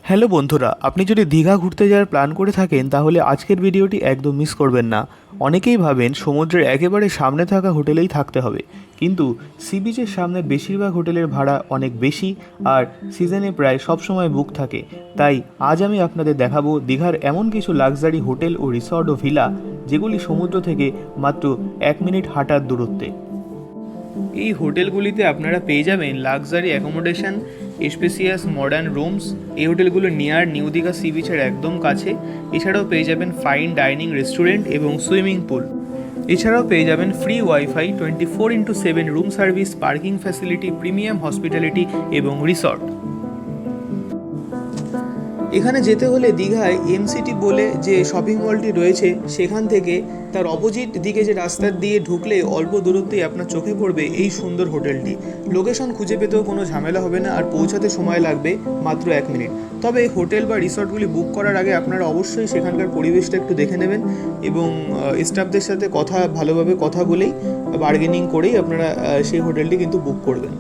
Hello বন্ধুরা, আপনি যদি দীঘা ঘুরতে যাওয়ার প্ল্যান করে থাকেন তাহলে আজকের ভিডিওটি একদম মিস করবেন না। অনেকেই ভাবেন সমুদ্রের একেবারে সামনে থাকা হোটেলেই থাকতে হবে, কিন্তু সি বিচের সামনে বেশিরভাগ হোটেলের ভাড়া অনেক বেশি আর সিজনে প্রায় সব সময় বুক থাকে। তাই আজ আমি আপনাদের দেখাবো দীঘার এমন কিছু লাক্সারি হোটেল ও রিসর্ট ও ভিলা যেগুলি সমুদ্র থেকে মাত্র 1 মিনিট হাঁটার দূরত্বে। এই হোটেলগুলিতে আপনারা পেয়ে যাবেন luxury accommodation, spacious modern rooms. এই হোটেলগুলো নিয়ার নিউ দীঘা সি বিচের একদম কাছে। এছাড়াও পেয়ে যাবেন ফাইন ডাইনিং রেস্টুরেন্ট এবং সুইমিং পুল। এছাড়াও পেয়ে যাবেন free wifi, 24x7 room service, parking facility, premium hospitality এবং রিসর্ট। এখানে যেতে হলে দীঘায় এমসিটি বলে যে শপিং মলটি রয়েছে সেখান থেকে তার অপোজিট দিকে যে রাস্তা দিয়ে ঢুকলে অল্প দূরত্বেই আপনার চোখে পড়বে এই সুন্দর হোটেলটি। লোকেশন খুঁজে পেতেও কোনো ঝামেলা হবে না আর পৌঁছাতে সময় লাগবে মাত্র 1 মিনিট। তবে হোটেল বা রিসর্টগুলি বুক করার আগে আপনারা অবশ্যই সেখানকার পরিবেশটা একটু দেখে নেবেন এবং স্টাফদের সাথে ভালোভাবে কথা বলেই বার্গেনিং করেই আপনারা সেই হোটেলটি কিন্তু বুক করবেন।